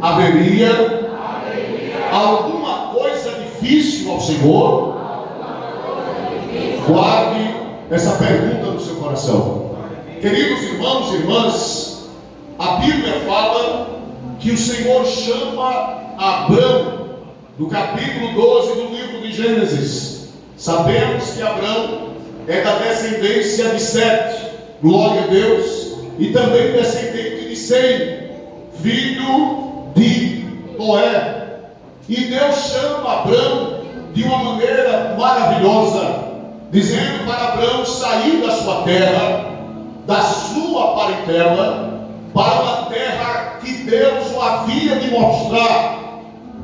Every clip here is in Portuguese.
haveria alguma coisa difícil ao Senhor? Guarde essa pergunta no seu coração. Queridos irmãos e irmãs, a Bíblia fala que o Senhor chama Abrão, no capítulo 12 do livro de Gênesis. Sabemos que Abrão é da descendência de Sete, glória a Deus, e também descendente de Sem, filho de Noé. E Deus chama Abrão de uma maneira maravilhosa, dizendo para Abrão sair da sua terra, da sua parentela, para uma terra que Deus o havia de mostrar.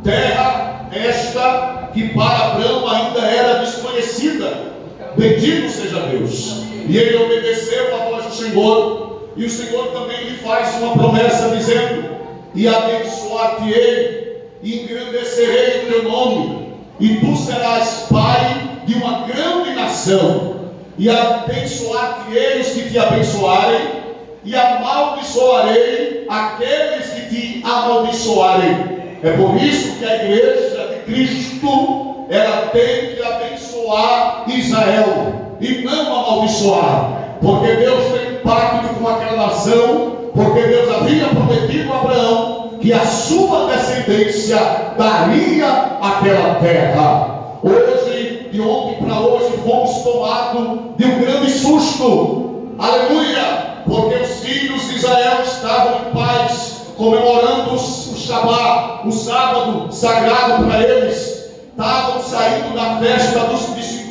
Terra esta que para Abrão ainda era desconhecida. Bendito seja Deus. E ele obedeceu a voz do Senhor, e o Senhor também lhe faz uma promessa, dizendo: e abençoar-te-ei, e engrandecerei o teu nome, e tu serás pai de uma grande nação, e abençoar-te-ei os que te abençoarem, e amaldiçoarei aqueles que te amaldiçoarem. É por isso que a igreja de Cristo, ela tem que abençoar Israel e não amaldiçoar, porque Deus tem um pacto com aquela nação, porque Deus havia prometido a Abraão que a sua descendência daria aquela terra. Hoje, de ontem para hoje, fomos tomados de um grande susto, aleluia, porque os filhos de Israel estavam em paz, comemorando o Shabá, o sábado sagrado para eles. Estavam saindo da festa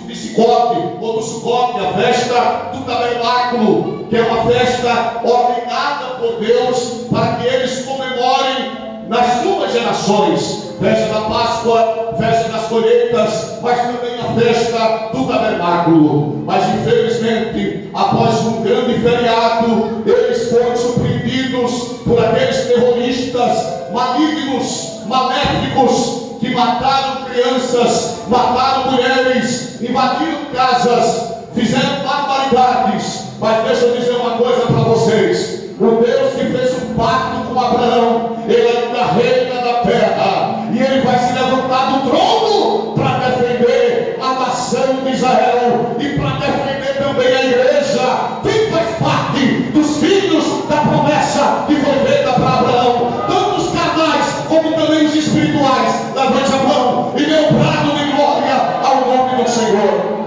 de Sicote, ou do Sucote, a festa do tabernáculo, que é uma festa ordenada por Deus para que eles comemorem nas suas gerações. Festa da Páscoa, festa das colheitas, mas também a festa do tabernáculo. Mas infelizmente, após um grande feriado, eles foram surpreendidos por aqueles terroristas malignos, maléficos, que mataram crianças, mataram mulheres, invadiram casas, fizeram barbaridades. Mas deixa eu dizer uma coisa para vocês: o Deus que fez um pacto com Abraão, ele ainda reina da terra, e ele vai se levantar do trono para defender a nação de Israel e para defender também a igreja. Quem faz parte dos filhos da promessa que foi feita para Abraão, tanto os carnais como também os espirituais? Levante a mão e dê um brado de glória ao nome do Senhor.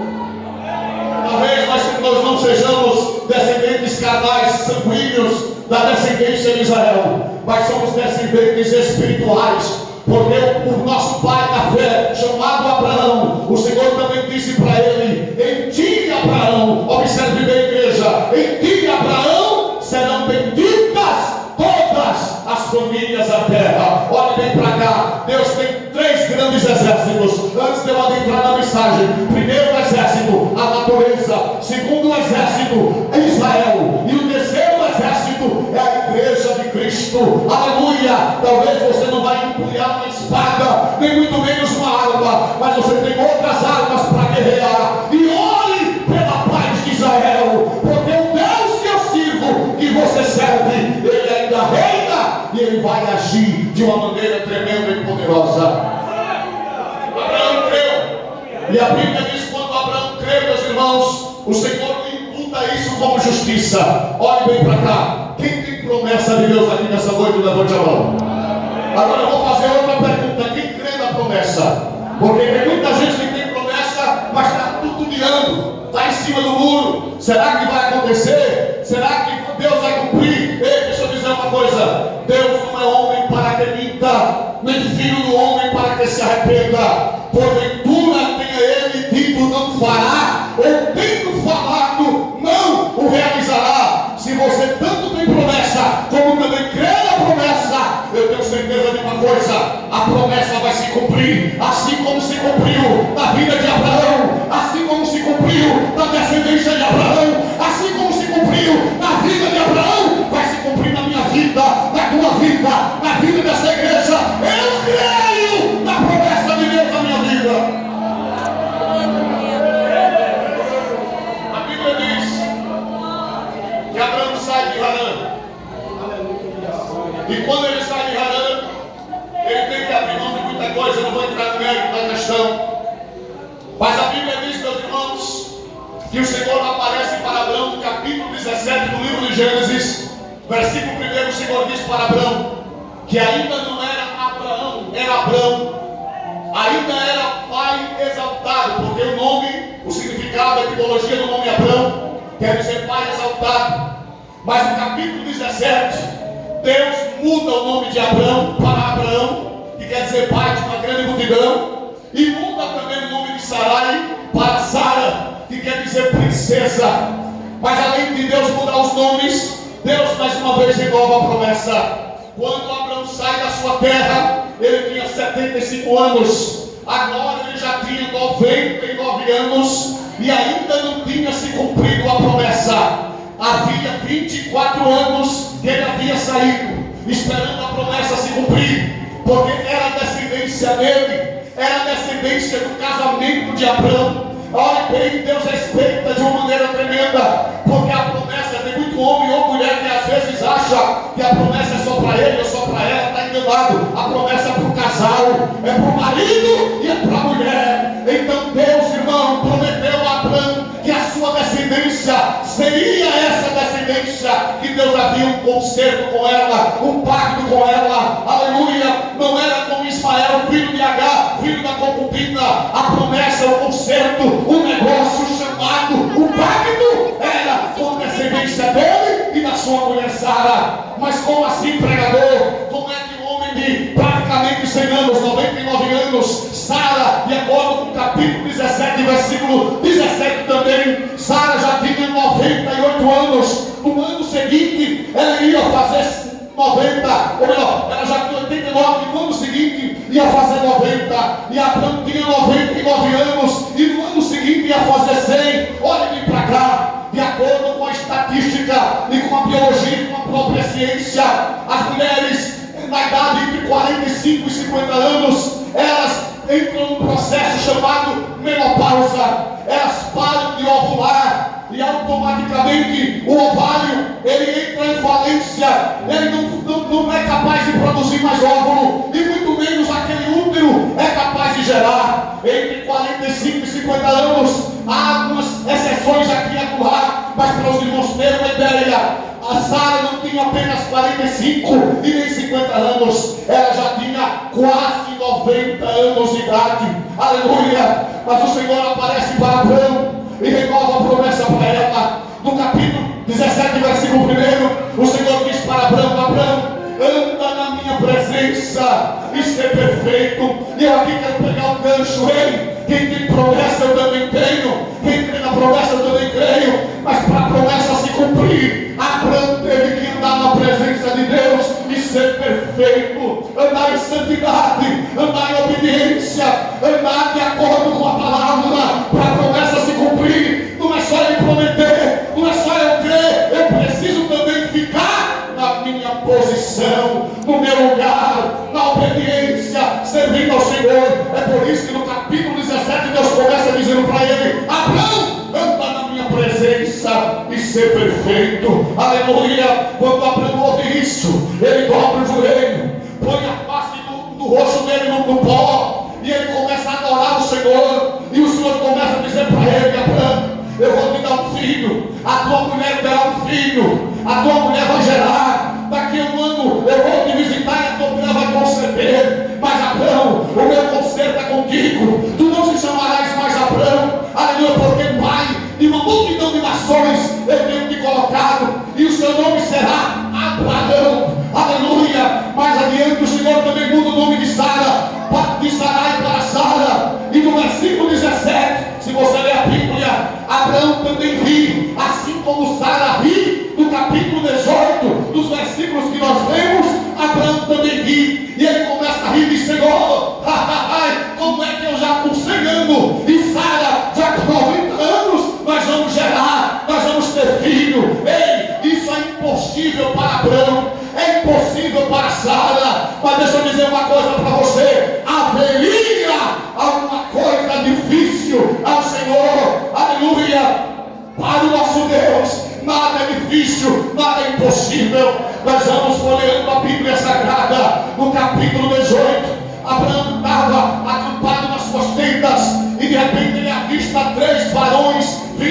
Talvez nós não sejamos descendentes carnais, sanguíneos da descendência de Israel, mas somos descendentes espirituais, porque o nosso pai da fé, chamado Abraão, o Senhor também disse para ele: em ti, Abraão, observe bem, igreja, em ti, Abraão, serão benditas todas as famílias da terra. Olhe bem para cá, Deus tem três grandes exércitos. Antes de eu adentrar na mensagem: primeiro o exército, a natureza; segundo o exército, Israel; e o terceiro exército é a igreja de Cristo. Aleluia! Talvez você não vai empunhar uma espada, nem muito menos uma arma, mas você tem outras armas para guerrear. E ore pela paz de Israel, porque o Deus que eu sirvo, que você serve, ele ainda reina, e ele vai agir de uma maneira tremenda e poderosa. Abraão creu, e a Bíblia diz: quando Abraão creu, meus irmãos, o Senhor lhe imputa isso como justiça. Olhe bem para cá. Quem tem promessa de Deus aqui nessa noite, levante a mão. Agora eu vou fazer outra pergunta: quem crê na promessa? Porque tem muita gente que tem promessa, mas está tutubiando, está em cima do muro. Será que vai acontecer? Será que Deus vai cumprir? Ei, deixa eu dizer uma coisa: Deus não é homem para que minta, nem filho do homem para que se arrependa. Porventura tenha ele dito não fará, ou tendo falado não o realizará. Se você tanto tem promessa, como também crê na promessa, eu tenho certeza de uma coisa: a promessa vai se cumprir, assim como se cumpriu na vida de Abraão, assim como se cumpriu na descendência de Abraão, assim como se cumpriu na vida de Abraão, vai se cumprir na minha vida, na tua vida, na vida dessa igreja. Eu creio na promessa de Deus na minha vida. A Bíblia diz que Abraão sai de Harã, e quando ele sai de Harã, questão. Mas a Bíblia diz, meus irmãos, que o Senhor aparece para Abraão no capítulo 17 do livro de Gênesis, versículo 1. O Senhor diz para Abraão que ainda não era Abraão, era Abrão, ainda era pai exaltado, porque o nome, o significado, a etimologia do nome Abrão quer dizer pai exaltado. Mas no capítulo 17, Deus muda o nome de Abrão para Abraão, que quer dizer pai de uma grande multidão, e muda também o nome de Sarai para Sara, que quer dizer princesa. Mas além de Deus mudar os nomes, Deus mais uma vez renova a promessa. Quando Abraão sai da sua terra, ele tinha 75 anos, agora ele já tinha 99 anos, e ainda não tinha se cumprido a promessa. Havia 24 anos que ele havia saído, esperando a promessa se cumprir, porque era a descendência dele, era a descendência do casamento de Abraão. Olha bem, Deus respeita de uma maneira tremenda, porque a promessa, tem muito homem ou mulher que às vezes acha que a promessa é só para ele ou só para ela, está enganado. A promessa é para o casal, é para o marido e é para a mulher. Então Deus, irmão, prometeu a Abraão que a sua descendência seria essa descendência, que Deus havia um concerto com ela, um pacto com ela, aleluia. Não era com Ismael, filho de Agar, filho da concubina. A promessa, o concerto, o negócio, o chamado, o pacto era com a descendência dele e da sua mulher Sara. Mas como assim, pregador? Como é que um homem de praticamente 100 anos, 99 anos, Sara, de acordo com o capítulo 17, versículo 17 também, Sara já tinha 98 anos. No ano seguinte, ela ia fazer 90, ou melhor, ela já tinha 89, no ano seguinte ia fazer 90, e Abraão tinha 99 anos, e no ano seguinte ia fazer 100. Olhem para cá, de acordo com a estatística e com a biologia e com a própria ciência, as mulheres na idade entre 45 e 50 anos, elas entram num processo chamado menopausa, elas param de ovular, e automaticamente o ovário, ele entra em falência, ele não é capaz de produzir mais óvulo, e muito menos aquele útero é capaz de gerar. Entre 45 e 50 anos, há algumas exceções aqui e acolá, mas para os irmãos terem uma ideia, a Sara não tinha apenas 45 e nem 50 anos, ela já tinha quase 90 anos de idade, aleluia. Mas o Senhor aparece para Abraão e renova a promessa para ela. No capítulo 17, versículo 1, o Senhor diz para Abraão: Abraão, anda na minha presença e ser perfeito. E eu aqui quero pegar o gancho. Ei, quem tem promessa eu também tenho, quem crê na promessa eu também creio. Mas para a promessa se cumprir, Abraão teve que andar na presença de Deus e ser perfeito, andar em santidade, andar em obediência, andar de acordo com a palavra, para a promessa se cumprir. Não é só ele prometer, não é só eu crer, eu preciso também ficar na minha posição, no meu lugar, na obediência, servindo ao Senhor. É por isso que no capítulo 17 Deus começa dizendo para ele: Abraão, anda na minha presença e ser perfeito. Aleluia. Quando Abraão ouve isso, ele dobra o joelho, põe a face do rosto dele no pó, e ele começa a adorar o Senhor. E o Senhor começa a dizer para ele: Abraão, eu vou te dar um filho, a tua mulher terá um filho, a tua mulher vai gerar, daqui a um ano eu vou te visitar e a tua mulher vai conceber. Mas Abraão, o meu conserto é contigo, tu não se chamarás mais Abraão, aleluia, porque pai de uma multidão de nações eu tenho te colocado, e o seu nome será Abraão, aleluia. Mais adiante o Senhor também muda o nome de Sara, de Sarai para Sara, e no versículo 17, se você ler a Bíblia, Abraão também ri, assim como Sara ri. No capítulo 18, dos versículos que nós lemos, Abraão também ri, e ele começa a rir de Senhor, como é que eu já com 100 anos e Sara já com 90 anos, nós vamos gerar, nós vamos ter filho. Ei, isso é impossível para Abraão, é impossível para Sara. Mas deixa eu dizer uma coisa para você: haveria alguma coisa difícil ao Senhor, aleluia. Para o nosso Deus, nada é difícil, nada é impossível. Nós vamos folheando a Bíblia Sagrada, no capítulo 18. Abraão estava acampado nas suas tendas.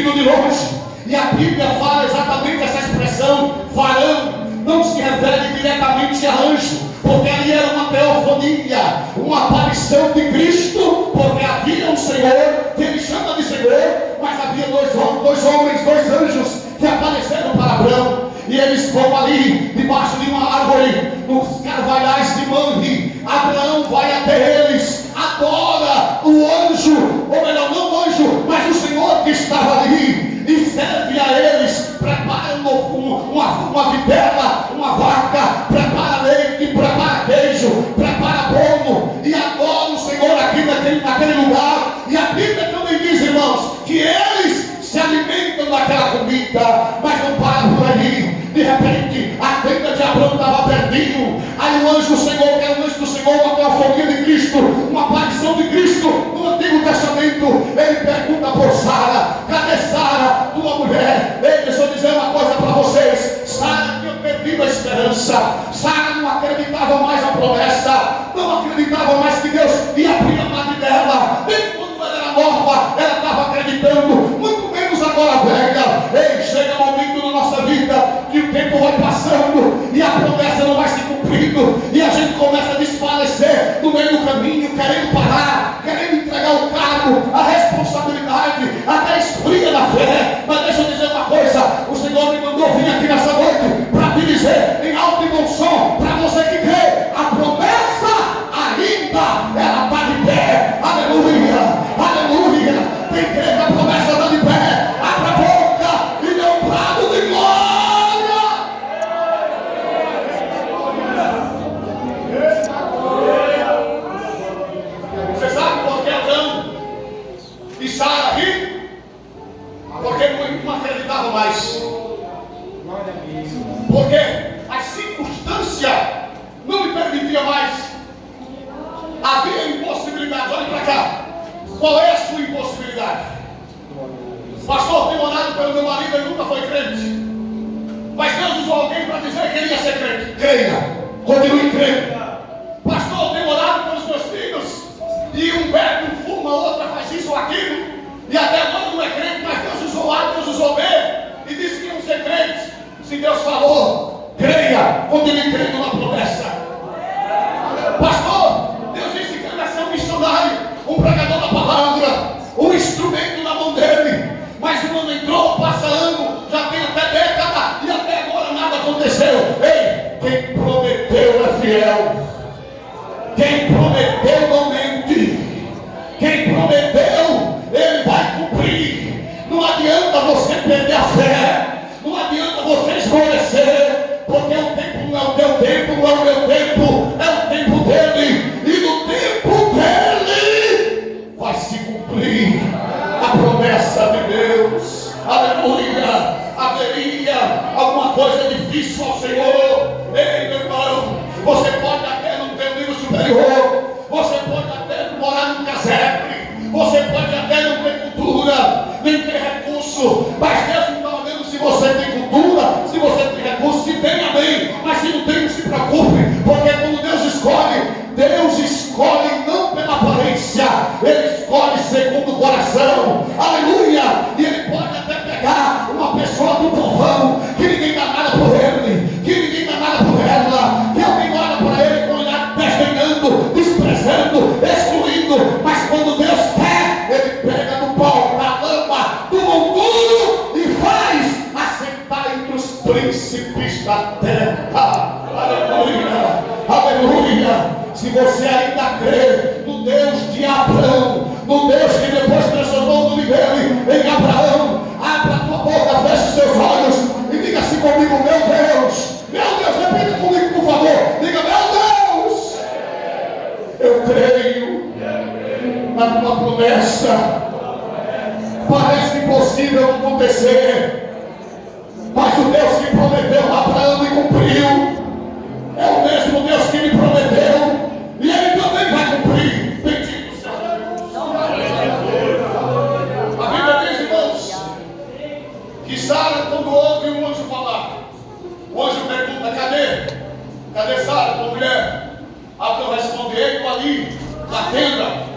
vindo de longe. E a Bíblia fala exatamente essa expressão, varão. Não se refere diretamente a anjo, porque ali era uma teofonia, uma aparição de Cristo, porque havia um Senhor, que ele chama de Senhor, mas havia dois homens, dois anjos, que apareceram para Abraão, e eles vão ali, debaixo de uma árvore, nos carvalhais de Mamre. Abraão vai até eles, adora o anjo, ou melhor, não o anjo, mas o Senhor que estava ali, e serve a eles, prepara uma vitela, uma vaca, prepara leite, prepara queijo, prepara bolo, e adora o Senhor aqui naquele lugar. E a Bíblia também diz, irmãos, que eles se alimentam daquela comida, mas não param por ali. De repente, a tenda de Abraão estava perdido. Aí o anjo do Senhor, que era o anjo do Senhor, uma teofonia de Cristo, uma aparição de Cristo no Antigo Testamento, ele pergunta por Sara: cadê Sara, tua mulher? Ei, deixa eu dizer uma coisa para vocês. Sara tinha perdido a esperança. Sara não acreditava mais na promessa, não acreditava mais que Deus ia abrir a madre dela. Nem quando ela era nova, ela estava acreditando, muito menos agora velha. Ei, chega um momento na nossa vida que o tempo vai passando e a promessa não vai se cumprindo, e a gente começa a desfalecer no meio do caminho, querendo parar, querendo entregar o cargo, a responsabilidade, até esfria na fé. Mas deixa eu dizer uma coisa: o Senhor me mandou vir aqui nessa noite para te dizer em alto e bom som, para você que crê, a promessa ainda ela está de pé. Aleluia, aleluia. Quem crê que a promessa está de pé, abra a boca e dê um brado de glória. Você sabe por que Abraão e Sara riram? Porque não acreditavam mais. Porque a circunstância não lhe permitia mais. Havia impossibilidades. Olhe para cá. Qual é a sua impossibilidade? Pastor, tenho orado pelo meu marido, ele nunca foi crente. Mas Deus usou alguém para dizer que ele ia ser crente. Creia, continue crendo. Pastor, tenho orado pelos meus filhos, e um bebe, um fuma, outra faz isso ou aquilo, e até agora não é crente, mas Deus usou A, Deus usou B, e disse que iam ser crentes. Se Deus falou, creia, continue crendo na promessa. Pastor, Deus disse que ele ia ser um missionário, um pregador da palavra, um instrumento na mão dele. Mas o ano entrou, passa ano, já tem até década, e até agora nada aconteceu. Ei, quem prometeu é fiel. Quem prometeu não mente. Quem prometeu, ele vai cumprir. Não adianta você perder a fé, não adianta você esmorecer, porque o tempo não é o teu tempo, não é o meu tempo, é o tempo dele, e no tempo dele vai se cumprir a promessa de Deus. Aleluia. Haveria alguma coisa difícil ao Senhor? Ei, meu irmão, você pode até não ter um nível superior, você pode até morar num casebre, você pode até não ter cultura, nem ter recurso, mas Deus não está olhando se você tem cultura, se você tem recurso. Se tem, amém, mas se não tem, não se preocupe, porque quando Deus escolhe não pela aparência, Ele escolhe segundo o coração. Aleluia. E Ele pode até pegar uma pessoa do povão, que ninguém dá nada por ele, que ninguém dá nada por ela, que alguém olha para ele com olhar desdenhando, desprezando, excluindo, mas quando Deus quer, Ele pega no pau, na lama, do monturo e faz assentar entre os príncipes da terra. Aleluia, aleluia. Se você ainda crê no Deus de Abraão, no Deus que depois transformou o nome dele em Abraão, abra a tua boca, feche os seus olhos e diga assim comigo: meu Deus, repita comigo por favor, diga: meu Deus, eu creio na tua promessa. Parece impossível acontecer, mas o Deus que prometeu a Abraão e cumpriu é o mesmo Deus que me prometeu, e Ele também vai cumprir. Bendito seja Deus. A Bíblia diz, irmãos, que Sara, quando ouve o anjo falar, o anjo pergunta: cadê Sara, tua mulher? Abraão responde: eu ali, na tenda.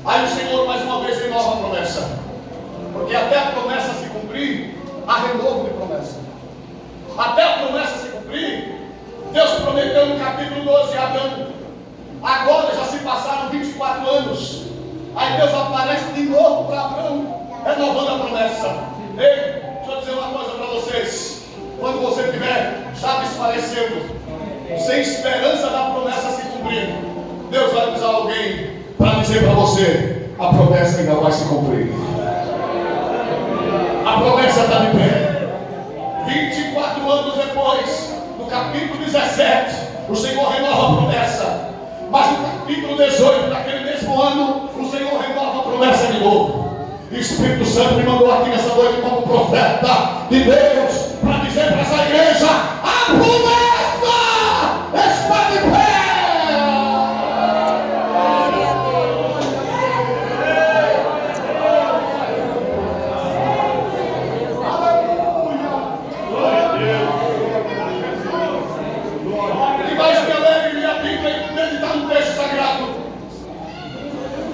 Aí o Senhor mais uma vez renova a promessa, porque Porque até a promessa se cumprir, há renovo de promessa. Até a promessa se cumprir, Deus prometeu no capítulo 12 a Abraão. Agora já se passaram 24 anos. Aí Deus aparece de novo para Abraão, renovando a promessa. Ei, deixa eu dizer uma coisa para vocês. Quando você estiver já desfalecendo, sem esperança da promessa se cumprir, Deus vai usar alguém para dizer para você: a promessa ainda vai se cumprir. A promessa está de pé. 24 anos depois, no capítulo 17, o Senhor renova a promessa. Mas no capítulo 18, naquele mesmo ano, o Senhor renova a promessa de novo. E o Espírito Santo me mandou aqui nessa noite como profeta de Deus para dizer para essa igreja: a promessa está de pé.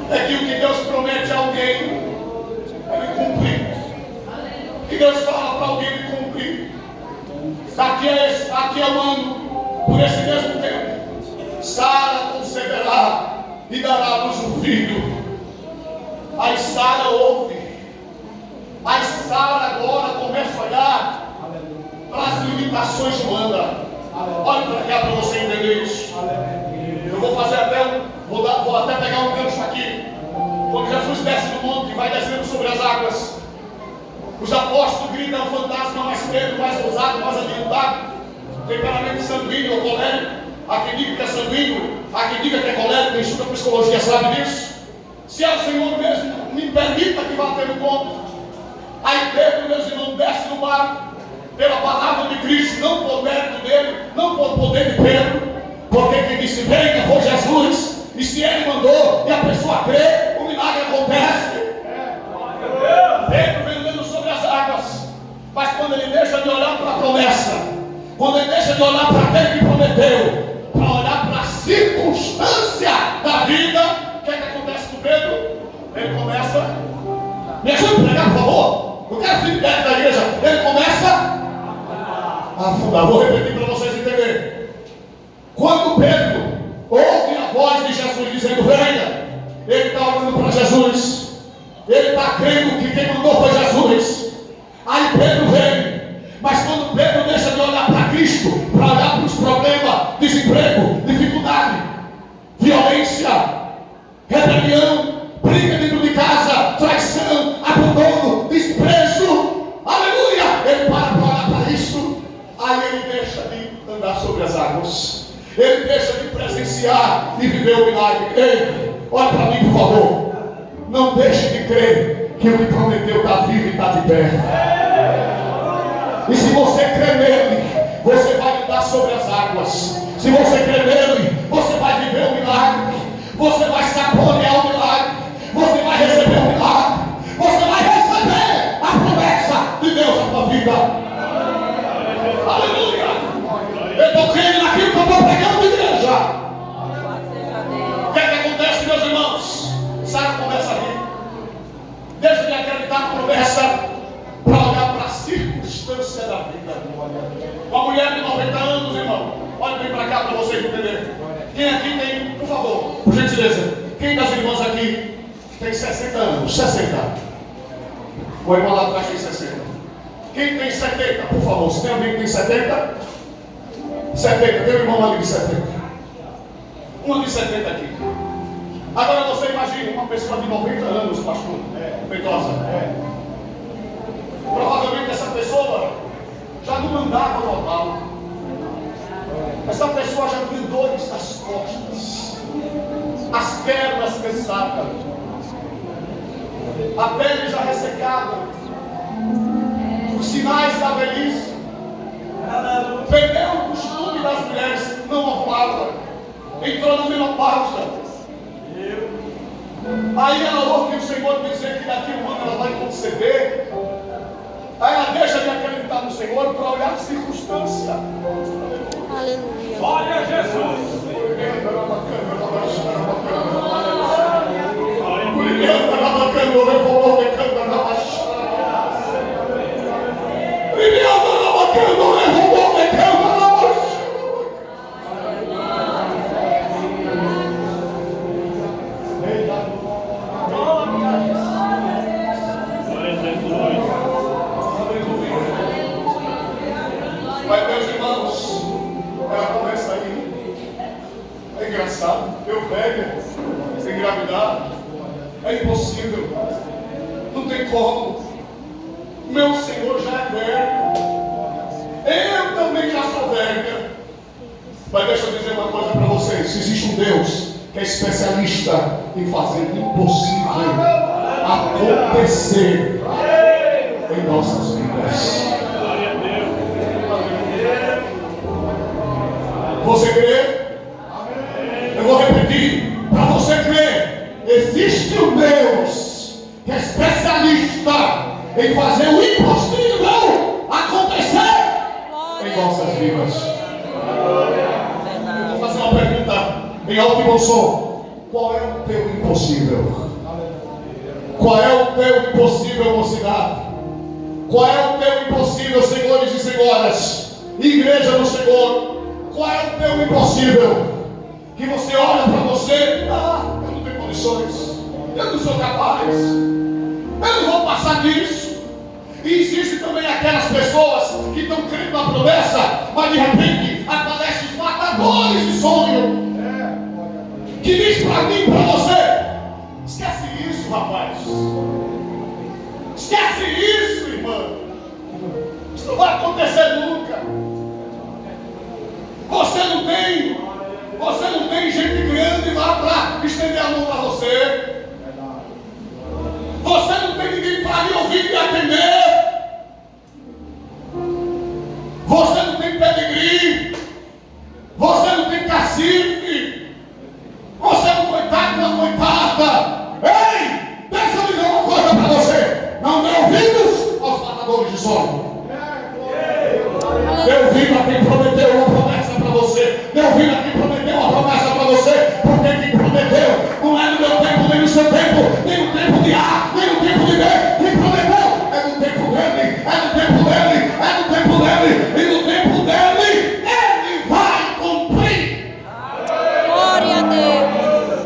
É que o que Deus promete a alguém, Ele cumpre. O que Deus fala para alguém, Ele cumpre. Daqui a um ano, por esse mesmo tempo, Sara conceberá e dará à luz um filho. Aí Sara ouve. Aí Sara agora começa a olhar para as limitações de Wanda. Olha para cá para você entender isso. Eu vou fazer vou até pegar um gancho aqui. Quando Jesus desce do monte e vai descendo sobre as águas, os apóstolos gritam: fantasma, mais Pedro, mais ousado, mais adiantado, temperamento sanguíneo ou colérico. Há quem diga que é sanguíneo, há quem diga que é colérico. Quem estuda psicologia sabe disso. Se é o Senhor mesmo, me permita que vá ter um ponto. Aí Pedro, meus irmãos, desce do barco pela palavra de Cristo, não por mérito dele, não por poder de Pedro, porque quem disse venha foi Jesus. E se Ele mandou e a pessoa crê, o milagre acontece. Pedro vem andando sobre as águas, mas quando ele deixa de olhar para a promessa, quando ele deixa de olhar para aquele que prometeu, para olhar para a circunstância da vida, o que é que acontece com Pedro? Ele começa, me ajuda a pregar, por favor. Eu quero feedback da igreja. Ele começa a afundar. Vou repetir para vocês entenderem. Quando Pedro ouve a voz de Jesus dizendo venha, ele está olhando para Jesus, ele está crendo que quem mandou foi Jesus. Aí Pedro vem, mas quando Pedro deixa de olhar para Cristo, para olhar para os problemas, desemprego, dificuldade, violência, rebelião, briga dentro de casa, traição, abandono, desprezo, aleluia, ele para olhar para isso. Aí ele deixa de andar sobre as águas, ele deixa de presenciar e viver o milagre. Ei, olha para mim, por favor. Não deixe de crer que o que prometeu está vivo e está de pé. E se você crer nele, você vai andar sobre as águas. Se você crer nele, você vai viver o milagre. Você vai saborear o milagre. Você vai receber o milagre. Você vai receber a promessa de Deus na tua vida. Aleluia. Eu estou crendo naquilo que eu estou pregando de igreja. O que é que acontece, meus irmãos? Sara começa a rir. Deixa de acreditar na promessa para olhar para a circunstância da vida. Uma mulher de 90 anos, irmão. Olha bem para cá para vocês entenderem. Quem aqui tem, por favor, por gentileza, quem das irmãs aqui tem 60 anos? 60. O irmão lá atrás tem 60. Quem tem 70, por favor? Se tem alguém que tem 70? 70, tem um irmão ali de 70. Uma de 70 aqui. Agora você imagina uma pessoa de 90 anos, pastor, Feitosa. Provavelmente essa pessoa já não andava normal. Essa pessoa já tinha dores nas costas, as pernas cansadas, a pele já ressecada, os sinais da velhice. Perdeu o costume das mulheres, não ovulava, entrou na menopausa. Aí ela ouve o Senhor dizer que daqui a um ano ela vai conceber. Aí ela deixa de acreditar no Senhor para olhar a circunstância. Aleluia. Glória a Jesus. É engraçado. Eu velho, engravidar, é impossível. Não tem como. Meu Senhor já é velho. Eu também já sou velha. Mas deixa eu dizer uma coisa para vocês. Existe um Deus que é especialista em fazer o impossível acontecer em nossas vidas. Você crê? Eu vou repetir. Para você crer, existe um Deus que é especialista em fazer o impossível acontecer em nossas vidas. Vou fazer uma pergunta em alto e bom som. Qual é o teu impossível? Qual é o teu impossível, mocidade? Qual é o teu impossível, senhores e senhoras? Igreja do Senhor. Qual é o teu impossível? Que você olha para você, eu não tenho condições, eu não sou capaz, eu não vou passar disso. E existem também aquelas pessoas que estão crendo na promessa, mas de repente aparecem os matadores de sonho, que diz para mim e para você: esquece isso, rapaz, esquece isso, irmã, isso não vai acontecer nunca. Você não tem gente grande lá para estender a mão para você. Você não tem ninguém para lhe ouvir e atender. Você não tem pedigree. Você não tem cacife. Você é um coitado, uma coitada. Ei, deixa eu dizer uma coisa para você. Não dê ouvidos aos matadores de sono. Dê ouvido a quem prometeu uma promessa para você. Dê ouvido a quem prometeu uma promessa para você. Porque quem prometeu não é no meu tempo, nem no seu tempo, nem no tempo de A, nem no tempo de B. Quem prometeu é no tempo dele, é no tempo dele, é no tempo dele, e no tempo dele ele vai cumprir. Glória a Deus.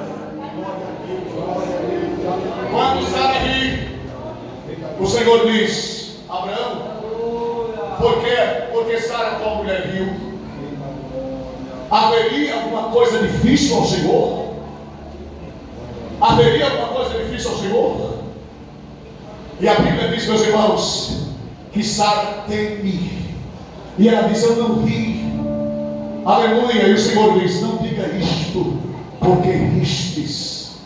Quando Sara ri, o Senhor diz: Abraão, por quê? Porque Sara, tua mulher, riu. Haveria alguma coisa difícil ao Senhor? Haveria alguma coisa difícil ao Senhor? E a Bíblia diz, meus irmãos, que Sara teme. E ela diz: eu não ri. Aleluia. E o Senhor diz: não diga isto, porque ristes.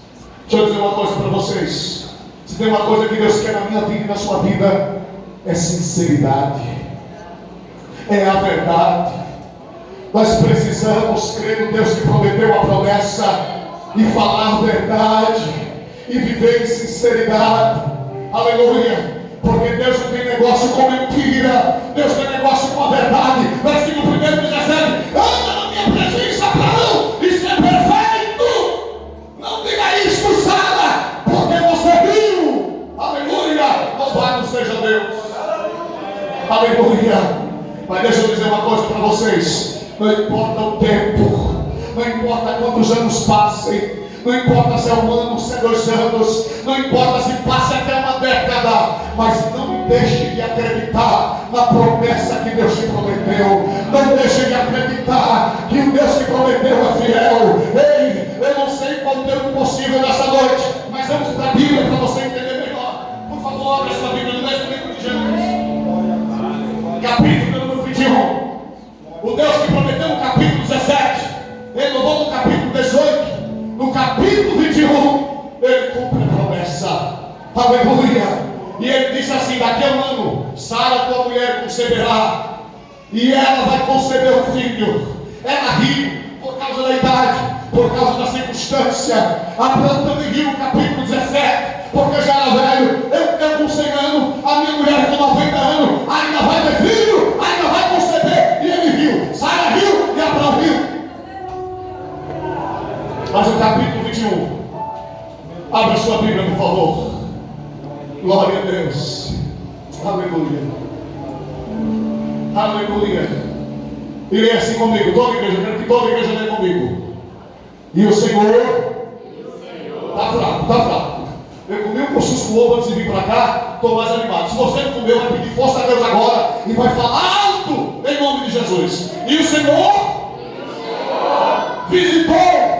Deixa eu dizer uma coisa para vocês. Se tem uma coisa que Deus quer na minha vida e na sua vida, é sinceridade, é a verdade. Nós precisamos crer no Deus que prometeu a promessa e falar a verdade e viver em sinceridade. Aleluia. Porque Deus não tem negócio com mentira, Deus tem negócio com a verdade. Versículo 1 diz assim: anda na minha presença para não e ser perfeito. Não diga isso, Sara, porque você riu. Aleluia. Louvado seja Deus. Aleluia. Mas deixa eu dizer uma coisa para vocês. Não importa o tempo, não importa quantos anos passem, não importa se é um ano, se é 2 anos, não importa se passe até uma década, mas não deixe de acreditar na promessa que Deus te prometeu. Não deixe de acreditar que o Deus que prometeu é fiel. Ei, eu não sei qual é o tempo possível nessa noite, mas vamos para a Bíblia para você entender melhor. Por favor, abra sua Bíblia no mesmo livro de Gênesis, capítulo número 21. O Deus que prometeu no capítulo 17, renovou no capítulo 18, no capítulo 21, ele cumpre a promessa. Aleluia. E ele disse assim: daqui a um ano, Sara, tua mulher, conceberá, e ela vai conceber um filho. Ela riu por causa da idade, por causa da circunstância. Abraão também riu no capítulo 17, porque já era velho. Eu com 100 anos, a minha mulher com 90 anos, ainda vai ter filho, ainda vai conceber. E ele riu, Sara riu e Abraão riu. Mas o capítulo 21, abra sua Bíblia, por favor. Glória a Deus. Aleluia. Aleluia. E leia assim comigo, toda a igreja, quero que toda a igreja leia comigo. E o Senhor está fraco, está fraco. Eu comi um cuscuz com ovo antes de vir para cá, estou mais animado. Se você não comeu, vai pedir força a Deus agora e vai falar alto em nome de Jesus. E o Senhor visitou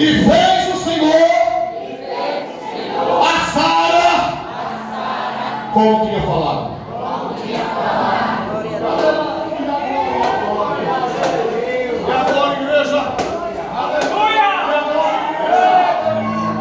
E fez o Senhor a Sara como tinha falado. E agora, igreja?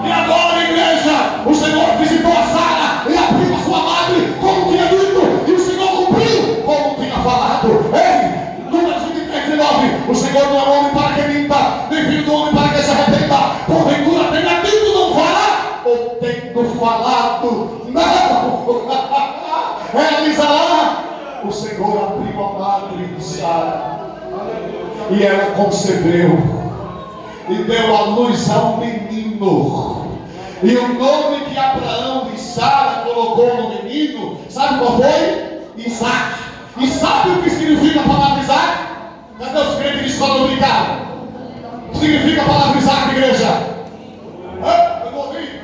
E agora, igreja? O Senhor visitou a Sara e abriu a sua madre como tinha dito. E o Senhor cumpriu como tinha falado. Ei, Números 23, 19. O Senhor não é homem para que minta, nem filho do homem para que se arrependa. Porventura tenha dito não fará, ou tendo falado não realizará. O Senhor abriu a madre de Sara e ela concebeu e deu à luz a um menino. E o nome que Abraão e Sara colocou no menino, sabe qual foi? Isaac. E sabe o que significa a palavra Isaac? Cadê os crentes de escola dominical? Significa a palavra Isaac, igreja? Eu não ouvi.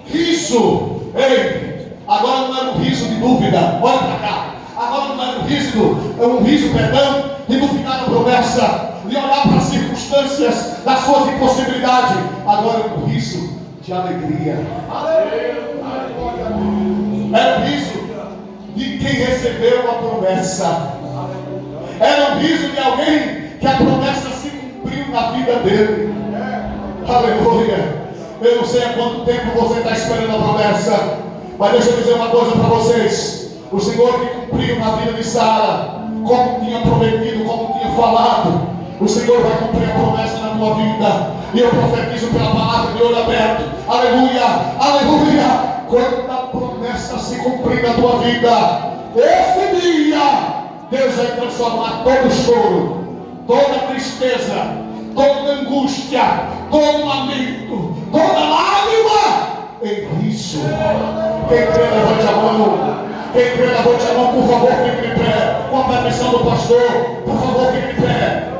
Riso. Ei, agora não é um riso de dúvida. Olha para cá. Agora não é um riso, perdão, de não ficar na promessa, de olhar para as circunstâncias das suas impossibilidades. Agora é um riso de alegria. É um riso de quem recebeu a promessa. Era um riso de alguém que a promessa se cumpriu na vida dele. Aleluia. Eu não sei há quanto tempo você está esperando a promessa, mas deixa eu dizer uma coisa para vocês. O Senhor que cumpriu na vida de Sara, como tinha prometido, como tinha falado, o Senhor vai cumprir a promessa na tua vida. E eu profetizo pela palavra de olho aberto. Aleluia, aleluia. Quando a promessa se cumprir na tua vida, esse dia Deus vai transformar todo choro, toda tristeza, toda angústia, todo lamento, toda lágrima em riso. Quem crê, levante a mão. Quem crê, levante a mão, por favor, fique de pé. Com a permissão do pastor, por favor, fique de pé.